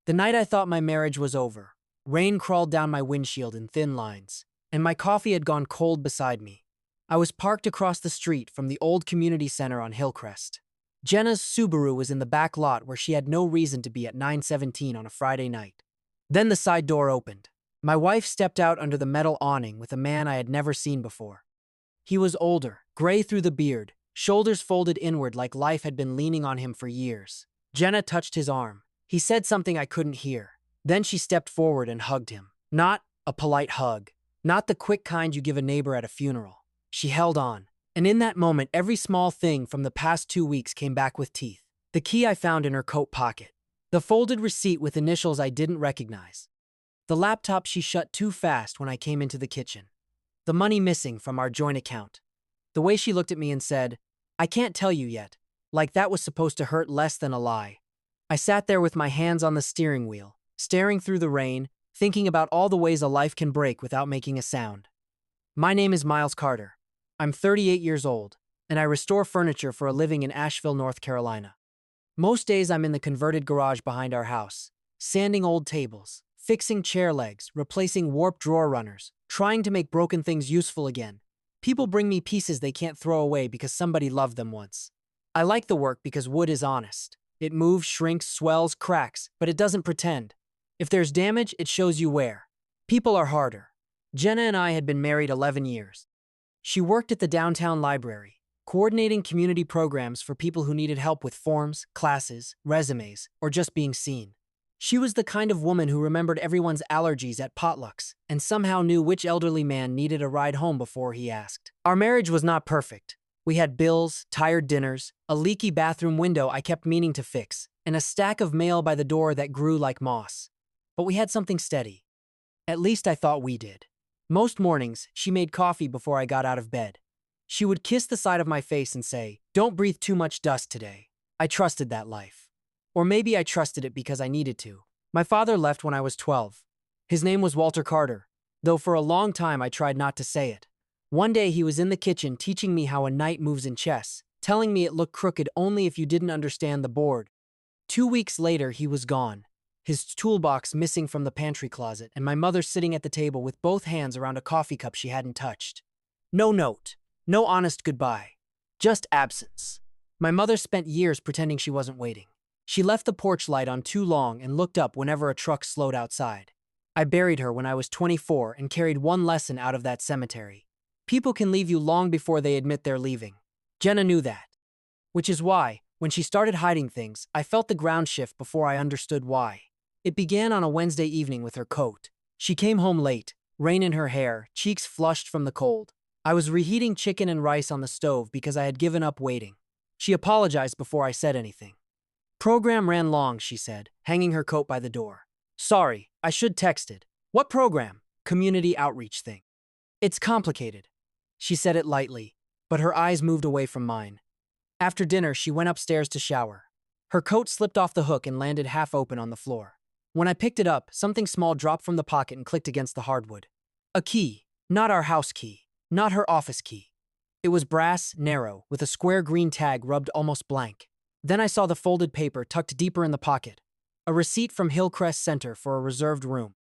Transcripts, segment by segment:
The night I thought my marriage was over, rain crawled down my windshield in thin lines, and my coffee had gone cold beside me. I was parked across the street from the old community center on Hillcrest. Jenna's Subaru was in the back lot where she had no reason to be at 9:17 on a Friday night. Then the side door opened. My wife stepped out under the metal awning with a man I had never seen before. He was older, gray through the beard, shoulders folded inward like life had been leaning on him for years. Jenna touched his arm. He said something I couldn't hear. Then she stepped forward and hugged him. Not a polite hug. Not the quick kind you give a neighbor at a funeral. She held on. And in that moment, every small thing from the past 2 weeks came back with teeth. The key I found in her coat pocket. The folded receipt with initials I didn't recognize. The laptop she shut too fast when I came into the kitchen. The money missing from our joint account. The way she looked at me and said, "I can't tell you yet," like that was supposed to hurt less than a lie. I sat there with my hands on the steering wheel, staring through the rain, thinking about all the ways a life can break without making a sound. My name is Miles Carter. I'm 38 years old, and I restore furniture for a living in Asheville, North Carolina. Most days I'm in the converted garage behind our house, sanding old tables, fixing chair legs, replacing warped drawer runners, trying to make broken things useful again. People bring me pieces they can't throw away because somebody loved them once. I like the work because wood is honest. It moves, shrinks, swells, cracks, but it doesn't pretend. If there's damage, it shows you where. People are harder. Jenna and I had been married 11 years. She worked at the downtown library, coordinating community programs for people who needed help with forms, classes, resumes, or just being seen. She was the kind of woman who remembered everyone's allergies at potlucks and somehow knew which elderly man needed a ride home before he asked. Our marriage was not perfect. We had bills, tired dinners, a leaky bathroom window I kept meaning to fix, and a stack of mail by the door that grew like moss. But we had something steady. At least I thought we did. Most mornings, she made coffee before I got out of bed. She would kiss the side of my face and say, "Don't breathe too much dust today." I trusted that life. Or maybe I trusted it because I needed to. My father left when I was 12. His name was Walter Carter, though for a long time I tried not to say it. One day he was in the kitchen teaching me how a knight moves in chess, telling me it looked crooked only if you didn't understand the board. 2 weeks later, he was gone. His toolbox missing from the pantry closet, and my mother sitting at the table with both hands around a coffee cup she hadn't touched. No note. No honest goodbye. Just absence. My mother spent years pretending she wasn't waiting. She left the porch light on too long and looked up whenever a truck slowed outside. I buried her when I was 24 and carried one lesson out of that cemetery. People can leave you long before they admit they're leaving. Jenna knew that. Which is why, when she started hiding things, I felt the ground shift before I understood why. It began on a Wednesday evening with her coat. She came home late, rain in her hair, cheeks flushed from the cold. I was reheating chicken and rice on the stove because I had given up waiting. She apologized before I said anything. "Program ran long," she said, hanging her coat by the door. "Sorry, I should texted." "What program?" "Community outreach thing." "It's complicated." She said it lightly, but her eyes moved away from mine. After dinner, she went upstairs to shower. Her coat slipped off the hook and landed half open on the floor. When I picked it up, something small dropped from the pocket and clicked against the hardwood. A key. Not our house key. Not her office key. It was brass, narrow, with a square green tag rubbed almost blank. Then I saw the folded paper tucked deeper in the pocket. A receipt from Hillcrest Center for a reserved room.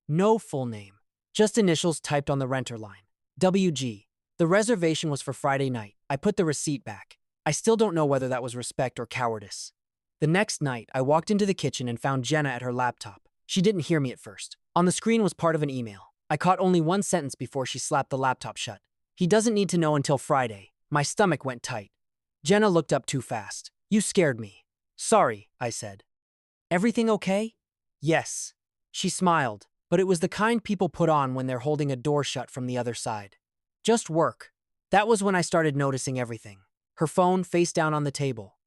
No full name. Just initials typed on the renter line. WG. The reservation was for Friday night. I put the receipt back. I still don't know whether that was respect or cowardice. The next night, I walked into the kitchen and found Jenna at her laptop. She didn't hear me at first. On the screen was part of an email. I caught only one sentence before she slapped the laptop shut. "He doesn't need to know until Friday." My stomach went tight. Jenna looked up too fast. "You scared me." "Sorry," I said. "Everything okay?" "Yes." She smiled, but it was the kind people put on when they're holding a door shut from the other side. "Just work." That was when I started noticing everything. Her phone face down on the table.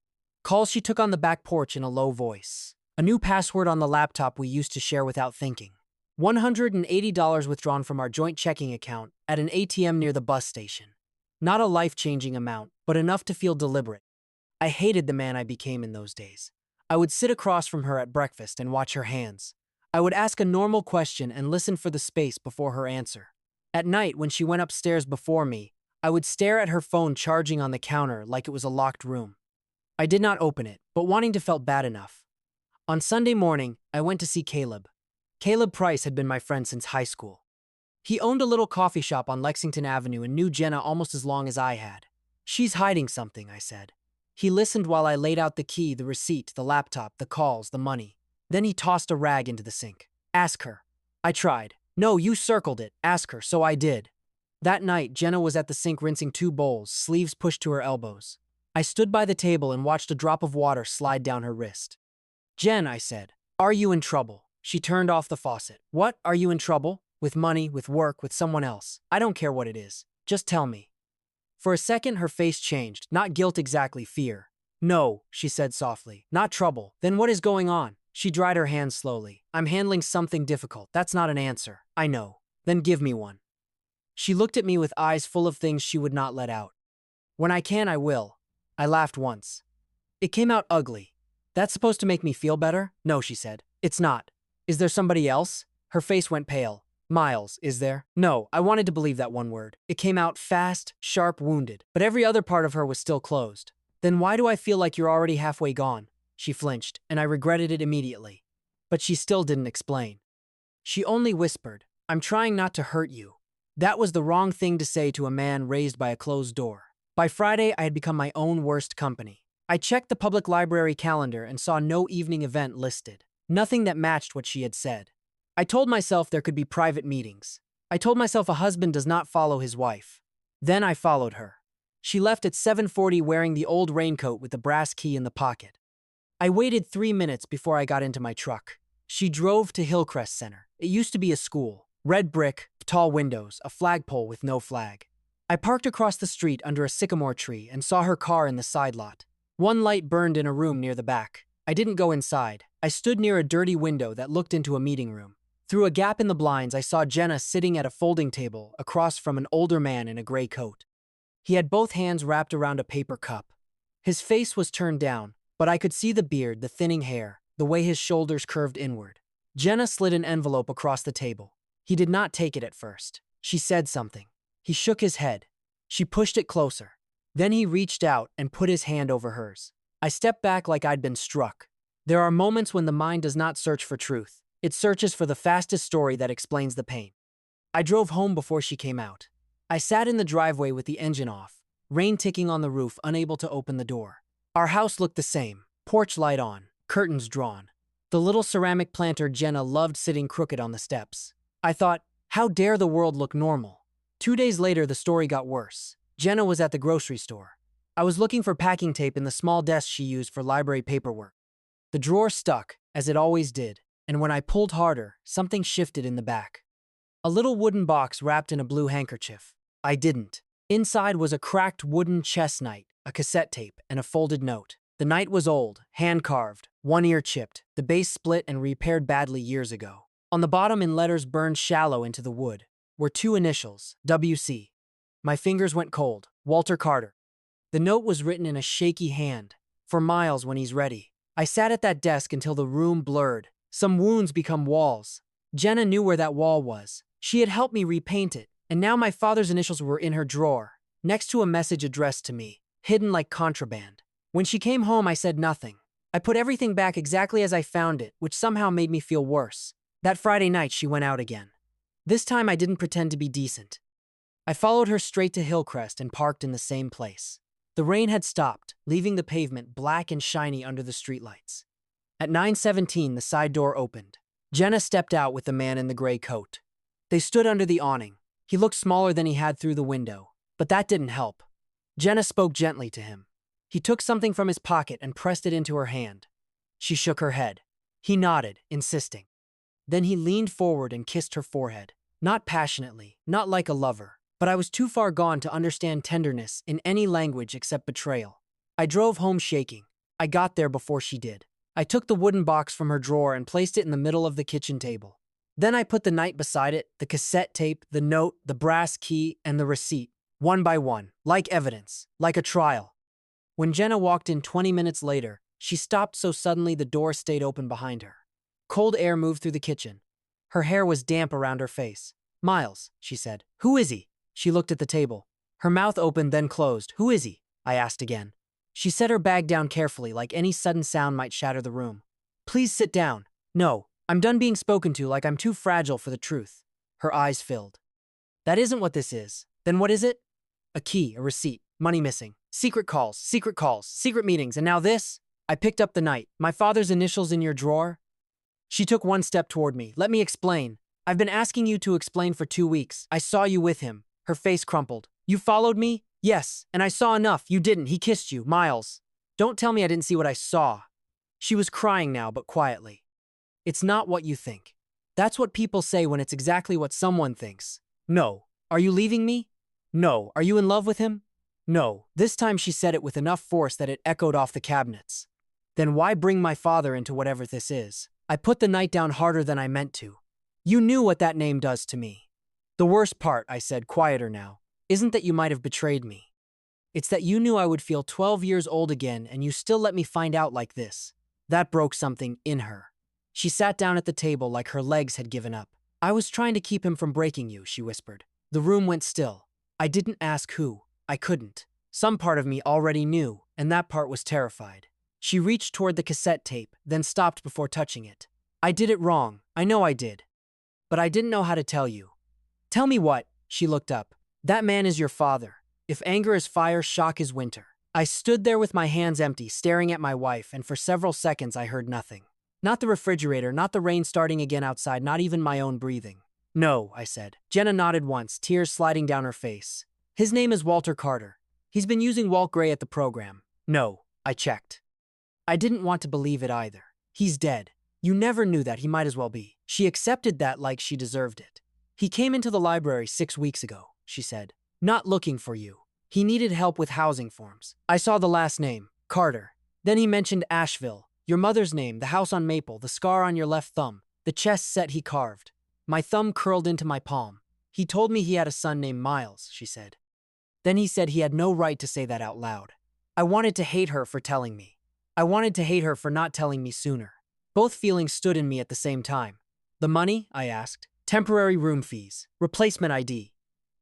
Calls she took on the back porch in a low voice. A new password on the laptop we used to share without thinking. $180 withdrawn from our joint checking account at an ATM near the bus station. Not a life-changing amount, but enough to feel deliberate. I hated the man I became in those days. I would sit across from her at breakfast and watch her hands. I would ask a normal question and listen for the space before her answer. At night, when she went upstairs before me, I would stare at her phone charging on the counter like it was a locked room. I did not open it, but wanting to felt bad enough. On Sunday morning, I went to see Caleb. Caleb Price had been my friend since high school. He owned a little coffee shop on Lexington Avenue and knew Jenna almost as long as I had. "She's hiding something," I said. He listened while I laid out the key, the receipt, the laptop, the calls, the money. Then he tossed a rag into the sink. "Ask her." I tried. "No, you circled it. Ask her." So I did. That night, Jenna was at the sink rinsing 2 bowls, sleeves pushed to her elbows. I stood by the table and watched a drop of water slide down her wrist. "Jen," I said, "are you in trouble?" She turned off the faucet. "What? Are you in trouble? With money, with work, with someone else? I don't care what it is. Just tell me." For a second, her face changed. Not guilt exactly, fear. "No," she said softly. "Not trouble. Then what is going on?" She dried her hands slowly. "I'm handling something difficult. That's not an answer. I know. Then give me one." She looked at me with eyes full of things she would not let out. "When I can, I will." I laughed once. "It came out ugly. That's supposed to make me feel better?" "No," she said. "It's not. Is there somebody else?" Her face went pale. "Miles, is there?" "No." I wanted to believe that one word. It came out fast, sharp, wounded. But every other part of her was still closed. "Then why do I feel like you're already halfway gone?" She flinched, and I regretted it immediately. But she still didn't explain. She only whispered, "I'm trying not to hurt you." That was the wrong thing to say to a man raised by a closed door. By Friday, I had become my own worst company. I checked the public library calendar and saw no evening event listed. Nothing that matched what she had said. I told myself there could be private meetings. I told myself a husband does not follow his wife. Then I followed her. She left at 7:40 wearing the old raincoat with the brass key in the pocket. I waited 3 minutes before I got into my truck. She drove to Hillcrest Center. It used to be a school. Red brick, tall windows, a flagpole with no flag. I parked across the street under a sycamore tree and saw her car in the side lot. One light burned in a room near the back. I didn't go inside. I stood near a dirty window that looked into a meeting room. Through a gap in the blinds, I saw Jenna sitting at a folding table across from an older man in a gray coat. He had both hands wrapped around a paper cup. His face was turned down, but I could see the beard, the thinning hair, the way his shoulders curved inward. Jenna slid an envelope across the table. He did not take it at first. She said something. He shook his head. She pushed it closer. Then he reached out and put his hand over hers. I stepped back like I'd been struck. There are moments when the mind does not search for truth. It searches for the fastest story that explains the pain. I drove home before she came out. I sat in the driveway with the engine off, rain ticking on the roof, unable to open the door. Our house looked the same. Porch light on, curtains drawn. The little ceramic planter Jenna loved sitting crooked on the steps. I thought, how dare the world look normal? 2 days later, the story got worse. Jenna was at the grocery store. I was looking for packing tape in the small desk she used for library paperwork. The drawer stuck, as it always did, and when I pulled harder, something shifted in the back. A little wooden box wrapped in a blue handkerchief. I didn't. Inside was a cracked wooden chess knight, a cassette tape, and a folded note. The knight was old, hand-carved, one ear chipped, the base split and repaired badly years ago. On the bottom, in letters burned shallow into the wood, were 2 initials, W.C. My fingers went cold. Walter Carter. The note was written in a shaky hand. "For Miles when he's ready." I sat at that desk until the room blurred. Some wounds become walls. Jenna knew where that wall was. She had helped me repaint it, and now my father's initials were in her drawer, next to a message addressed to me, hidden like contraband. When she came home, I said nothing. I put everything back exactly as I found it, which somehow made me feel worse. That Friday night, she went out again. This time, I didn't pretend to be decent. I followed her straight to Hillcrest and parked in the same place. The rain had stopped, leaving the pavement black and shiny under the streetlights. At 9:17, the side door opened. Jenna stepped out with the man in the gray coat. They stood under the awning. He looked smaller than he had through the window, but that didn't help. Jenna spoke gently to him. He took something from his pocket and pressed it into her hand. She shook her head. He nodded, insisting. Then he leaned forward and kissed her forehead. Not passionately, not like a lover, but I was too far gone to understand tenderness in any language except betrayal. I drove home shaking. I got there before she did. I took the wooden box from her drawer and placed it in the middle of the kitchen table. Then I put the knight beside it, the cassette tape, the note, the brass key, and the receipt, one by one, like evidence, like a trial. When Jenna walked in 20 minutes later, she stopped so suddenly the door stayed open behind her. Cold air moved through the kitchen. Her hair was damp around her face. "Miles," she said. "Who is he?" She looked at the table. Her mouth opened, then closed. "Who is he?" I asked again. She set her bag down carefully, like any sudden sound might shatter the room. Please sit down. No, I'm done being spoken to like I'm too fragile for the truth. Her eyes filled. That isn't what this is. Then what is it? A key, a receipt, money missing, secret calls, secret meetings, and now this? I picked up the knight. My father's initials in your drawer? She took one step toward me. Let me explain. I've been asking you to explain for 2 weeks. I saw you with him. Her face crumpled. You followed me? Yes, and I saw enough. You didn't. He kissed you. Miles. Don't tell me I didn't see what I saw. She was crying now, but quietly. It's not what you think. That's what people say when it's exactly what someone thinks. No. Are you leaving me? No. Are you in love with him? No. This time she said it with enough force that it echoed off the cabinets. Then why bring my father into whatever this is? I put the knight down harder than I meant to. You knew what that name does to me. The worst part, I said, quieter now, isn't that you might have betrayed me. It's that you knew I would feel 12 years old again and you still let me find out like this. That broke something in her. She sat down at the table like her legs had given up. I was trying to keep him from breaking you, she whispered. The room went still. I didn't ask who. I couldn't. Some part of me already knew, and that part was terrified. She reached toward the cassette tape, then stopped before touching it. I did it wrong. I know I did. But I didn't know how to tell you. Tell me what? She looked up. That man is your father. If anger is fire, shock is winter. I stood there with my hands empty, staring at my wife, and for several seconds I heard nothing. Not the refrigerator, not the rain starting again outside, not even my own breathing. No, I said. Jenna nodded once, tears sliding down her face. His name is Walter Carter. He's been using Walt Gray at the program. No, I checked. I didn't want to believe it either. He's dead. You never knew that. He might as well be. She accepted that like she deserved it. He came into the library 6 weeks ago, she said. Not looking for you. He needed help with housing forms. I saw the last name, Carter. Then he mentioned Asheville, your mother's name, the house on Maple, the scar on your left thumb, the chess set he carved. My thumb curled into my palm. He told me he had a son named Miles, she said. Then he said he had no right to say that out loud. I wanted to hate her for telling me. I wanted to hate her for not telling me sooner. Both feelings stood in me at the same time. The money? I asked. Temporary room fees. Replacement ID.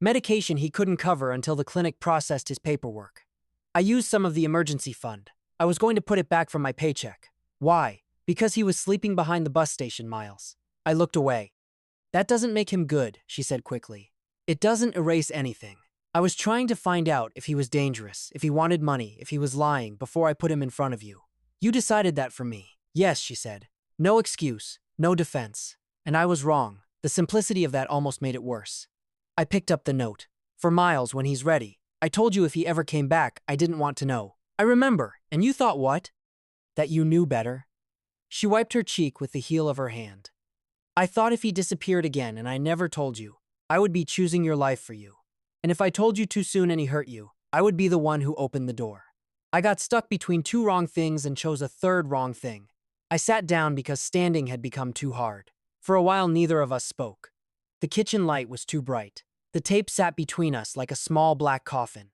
Medication he couldn't cover until the clinic processed his paperwork. I used some of the emergency fund. I was going to put it back from my paycheck. Why? Because he was sleeping behind the bus station, Miles. I looked away. That doesn't make him good, she said quickly. It doesn't erase anything. I was trying to find out if he was dangerous, if he wanted money, if he was lying before I put him in front of you. You decided that for me. Yes, she said. No excuse, no defense. And I was wrong. The simplicity of that almost made it worse. I picked up the note. For Miles, when he's ready. I told you if he ever came back, I didn't want to know. I remember. And you thought what? That you knew better? She wiped her cheek with the heel of her hand. I thought if he disappeared again and I never told you, I would be choosing your life for you. And if I told you too soon and he hurt you, I would be the one who opened the door. I got stuck between 2 wrong things and chose a 3rd wrong thing. I sat down because standing had become too hard. For a while, neither of us spoke. The kitchen light was too bright. The tape sat between us like a small black coffin.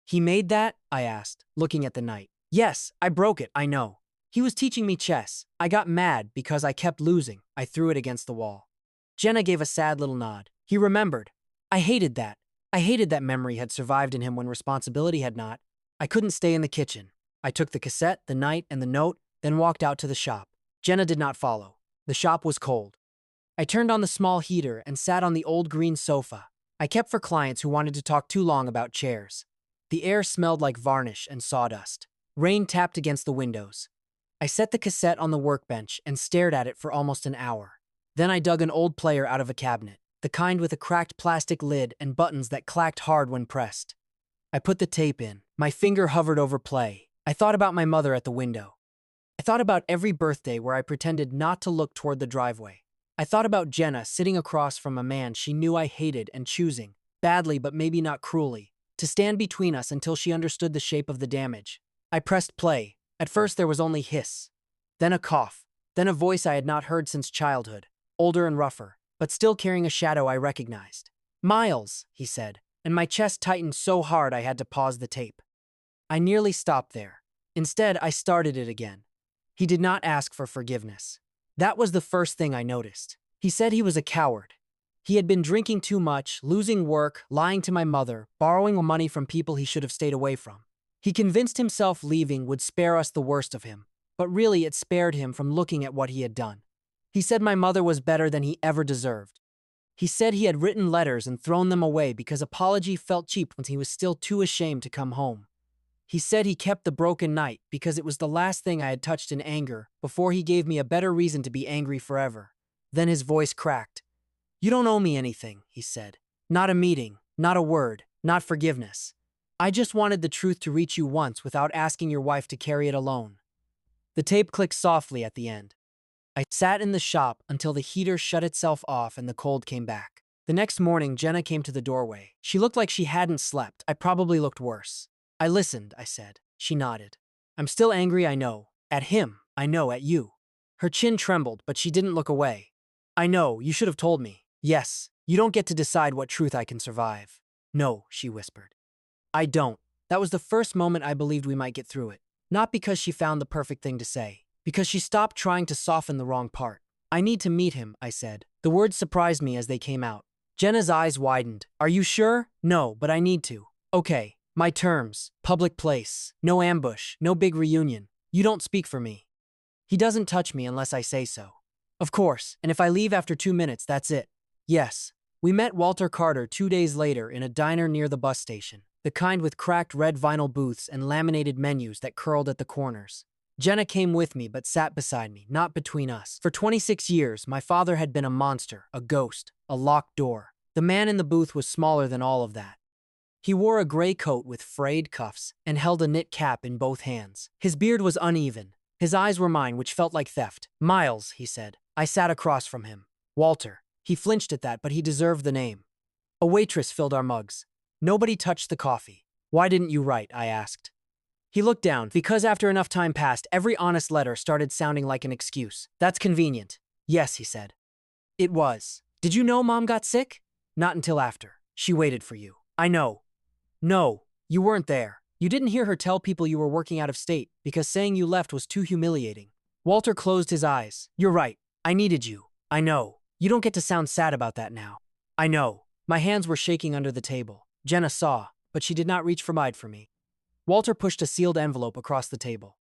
He made that? I asked, looking at the knight. Yes, I broke it, I know. He was teaching me chess. I got mad because I kept losing. I threw it against the wall. Jenna gave a sad little nod. He remembered. I hated that. I hated that memory had survived in him when responsibility had not. I couldn't stay in the kitchen. I took the cassette, the knight, and the note, then walked out to the shop. Jenna did not follow. The shop was cold. I turned on the small heater and sat on the old green sofa. I kept for clients who wanted to talk too long about chairs. The air smelled like varnish and sawdust. Rain tapped against the windows. I set the cassette on the workbench and stared at it for almost an hour. Then I dug an old player out of a cabinet, the kind with a cracked plastic lid and buttons that clacked hard when pressed. I put the tape in. My finger hovered over play. I thought about my mother at the window. I thought about every birthday where I pretended not to look toward the driveway. I thought about Jenna sitting across from a man she knew I hated and choosing, badly but maybe not cruelly, to stand between us until she understood the shape of the damage. I pressed play. At first there was only hiss, then a cough, then a voice I had not heard since childhood, older and rougher, but still carrying a shadow I recognized. Miles, he said, and my chest tightened so hard I had to pause the tape. I nearly stopped there. Instead, I started it again. He did not ask for forgiveness. That was the first thing I noticed. He said he was a coward. He had been drinking too much, losing work, lying to my mother, borrowing money from people he should have stayed away from. He convinced himself leaving would spare us the worst of him. but really it spared him from looking at what he had done. He said my mother was better than he ever deserved. He said he had written letters and thrown them away because apology felt cheap when he was still too ashamed to come home. He said he kept the broken night because it was the last thing I had touched in anger before he gave me a better reason to be angry forever. Then his voice cracked. You don't owe me anything, he said. Not a meeting, not a word, not forgiveness. I just wanted the truth to reach you once without asking your wife to carry it alone. The tape clicked softly at the end. I sat in the shop until the heater shut itself off and the cold came back. The next morning, Jenna came to the doorway. She looked like she hadn't slept. I probably looked worse. I listened, I said. She nodded. I'm still angry, I know. At him, I know, at you. Her chin trembled, but she didn't look away. I know, you should have told me. Yes, you don't get to decide what truth I can survive. No, she whispered. I don't. That was the first moment I believed we might get through it. Not because she found the perfect thing to say, because she stopped trying to soften the wrong part. I need to meet him, I said. The words surprised me as they came out. Jenna's eyes widened. Are you sure? No, but I need to. Okay. My terms. Public place. No ambush. No big reunion. You don't speak for me. He doesn't touch me unless I say so. Of course, and if I leave after 2 minutes, that's it. Yes. We met Walter Carter 2 days later in a diner near the bus station, the kind with cracked red vinyl booths and laminated menus that curled at the corners. Jenna came with me but sat beside me, not between us. For 26 years, my father had been a monster, a ghost, a locked door. The man in the booth was smaller than all of that. He wore a gray coat with frayed cuffs and held a knit cap in both hands. His beard was uneven. His eyes were mine, which felt like theft. Miles, he said. I sat across from him. Walter. He flinched at that, but he deserved the name. A waitress filled our mugs. Nobody touched the coffee. Why didn't you write? I asked. He looked down, because after enough time passed, every honest letter started sounding like an excuse. That's convenient. Yes, he said. It was. Did you know Mom got sick? Not until after. She waited for you. I know. No, you weren't there. You didn't hear her tell people you were working out of state because saying you left was too humiliating. Walter closed his eyes. You're right. I needed you. I know. You don't get to sound sad about that now. I know. My hands were shaking under the table. Jenna saw, but she did not reach for me. Walter pushed a sealed envelope across the table.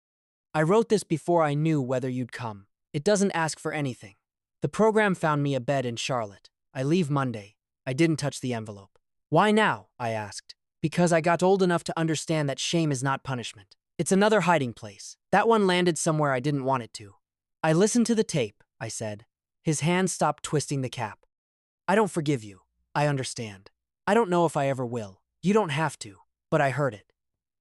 I wrote this before I knew whether you'd come. It doesn't ask for anything. The program found me a bed in Charlotte. I leave Monday. I didn't touch the envelope. Why now? I asked. Because I got old enough to understand that shame is not punishment. It's another hiding place. That one landed somewhere I didn't want it to. I listened to the tape, I said. His hand stopped twisting the cap. I don't forgive you. I understand. I don't know if I ever will. You don't have to. But I heard it.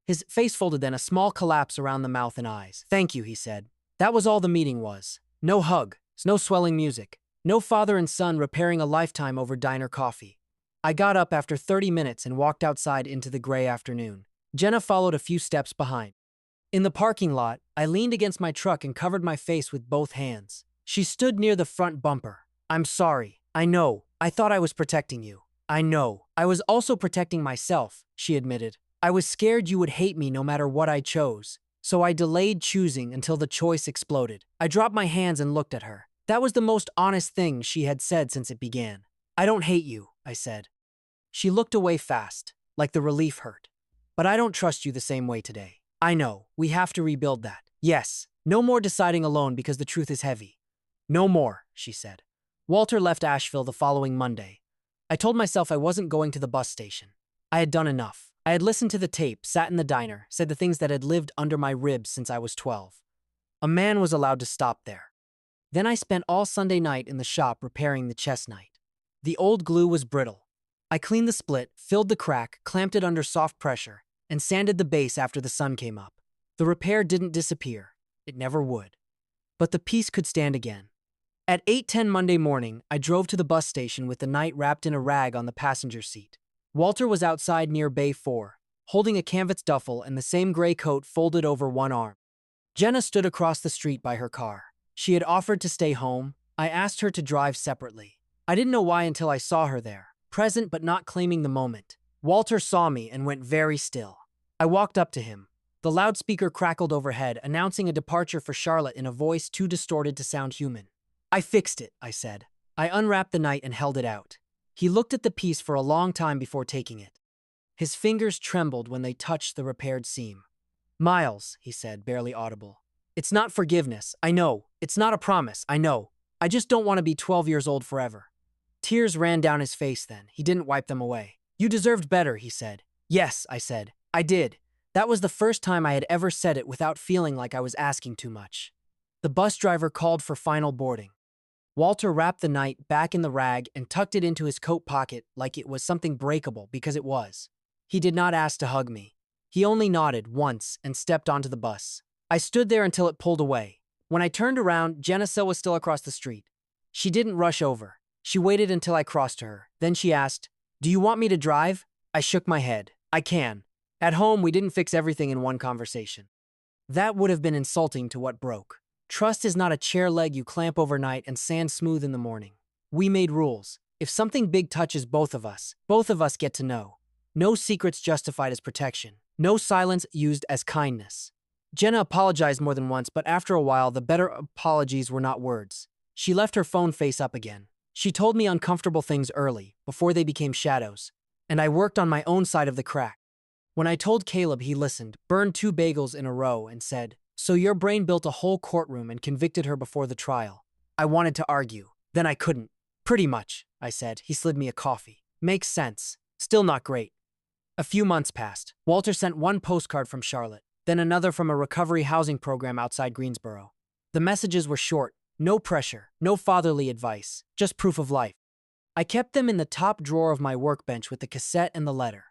His face folded, then a small collapse around the mouth and eyes. Thank you, he said. That was all the meeting was. No hug, no swelling music, no father and son repairing a lifetime over diner coffee. I got up after 30 minutes and walked outside into the gray afternoon. Jenna followed a few steps behind. In the parking lot, I leaned against my truck and covered my face with both hands. She stood near the front bumper. I'm sorry. I know. I thought I was protecting you. I know. I was also protecting myself, she admitted. I was scared you would hate me no matter what I chose. So I delayed choosing until the choice exploded. I dropped my hands and looked at her. That was the most honest thing she had said since it began. I don't hate you, I said. She looked away fast, like the relief hurt. But I don't trust you the same way today. I know, we have to rebuild that. Yes, no more deciding alone because the truth is heavy. No more, she said. Walter left Asheville the following Monday. I told myself I wasn't going to the bus station. I had done enough. I had listened to the tape, sat in the diner, said the things that had lived under my ribs since I was 12. A man was allowed to stop there. Then I spent all Sunday night in the shop repairing the chestnut. The old glue was brittle. I cleaned the split, filled the crack, clamped it under soft pressure, and sanded the base after the sun came up. The repair didn't disappear. It never would. But the piece could stand again. At 8:10 Monday morning, I drove to the bus station with the night wrapped in a rag on the passenger seat. Walter was outside near Bay 4, holding a canvas duffel and the same gray coat folded over one arm. Jenna stood across the street by her car. She had offered to stay home. I asked her to drive separately. I didn't know why until I saw her there, present but not claiming the moment. Walter saw me and went very still. I walked up to him. The loudspeaker crackled overhead, announcing a departure for Charlotte in a voice too distorted to sound human. I fixed it, I said. I unwrapped the knight and held it out. He looked at the piece for a long time before taking it. His fingers trembled when they touched the repaired seam. Miles, he said, barely audible. It's not forgiveness, I know. It's not a promise, I know. I just don't want to be 12 years old forever. Tears ran down his face then. He didn't wipe them away. You deserved better, he said. Yes, I said. I did. That was the first time I had ever said it without feeling like I was asking too much. The bus driver called for final boarding. Walter wrapped the night back in the rag and tucked it into his coat pocket like it was something breakable, because it was. He did not ask to hug me. He only nodded once and stepped onto the bus. I stood there until it pulled away. When I turned around, Genesil was still across the street. She didn't rush over. She waited until I crossed to her. Then she asked, "Do you want me to drive?" I shook my head. I can. At home, we didn't fix everything in one conversation. That would have been insulting to what broke. Trust is not a chair leg you clamp overnight and sand smooth in the morning. We made rules. If something big touches both of us get to know. No secrets justified as protection. No silence used as kindness. Jenna apologized more than once, but after a while, the better apologies were not words. She left her phone face up again. She told me uncomfortable things early, before they became shadows, and I worked on my own side of the crack. When I told Caleb, he listened, burned 2 bagels in a row, and said, "So your brain built a whole courtroom and convicted her before the trial." I wanted to argue. Then I couldn't. "Pretty much," I said. He slid me a coffee. "Makes sense. Still not great." A few months passed. Walter sent one postcard from Charlotte, then another from a recovery housing program outside Greensboro. The messages were short. No pressure, no fatherly advice, just proof of life. I kept them in the top drawer of my workbench with the cassette and the letter.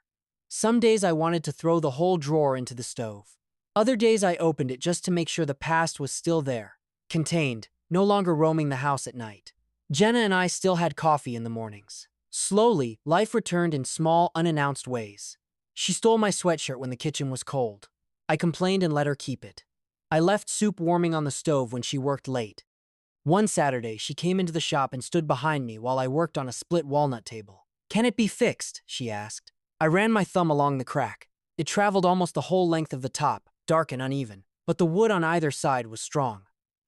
Some days I wanted to throw the whole drawer into the stove. Other days I opened it just to make sure the past was still there, contained, no longer roaming the house at night. Jenna and I still had coffee in the mornings. Slowly, life returned in small, unannounced ways. She stole my sweatshirt when the kitchen was cold. I complained and let her keep it. I left soup warming on the stove when she worked late. One Saturday, she came into the shop and stood behind me while I worked on a split walnut table. "Can it be fixed?" she asked. I ran my thumb along the crack. It traveled almost the whole length of the top, dark and uneven, but the wood on either side was strong.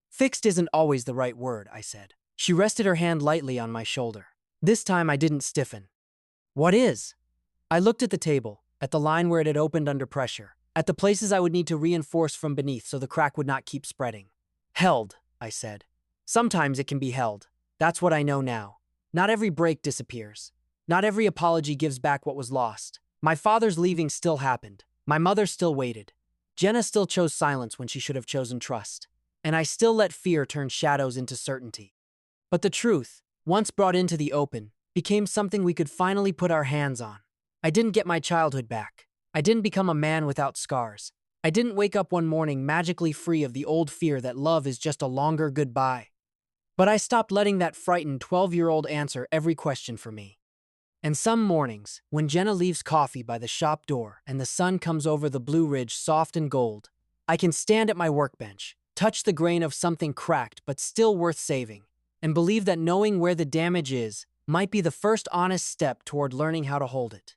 "Fixed isn't always the right word," I said. She rested her hand lightly on my shoulder. This time I didn't stiffen. "What is?" I looked at the table, at the line where it had opened under pressure, at the places I would need to reinforce from beneath so the crack would not keep spreading. "Held," I said. "Sometimes it can be held. That's what I know now. Not every break disappears. Not every apology gives back what was lost. My father's leaving still happened. My mother still waited. Jenna still chose silence when she should have chosen trust. And I still let fear turn shadows into certainty. But the truth, once brought into the open, became something we could finally put our hands on. I didn't get my childhood back. I didn't become a man without scars. I didn't wake up one morning magically free of the old fear that love is just a longer goodbye. But I stopped letting that frightened 12-year-old answer every question for me. And some mornings, when Jenna leaves coffee by the shop door and the sun comes over the Blue Ridge soft and gold, I can stand at my workbench, touch the grain of something cracked but still worth saving, and believe that knowing where the damage is might be the first honest step toward learning how to hold it.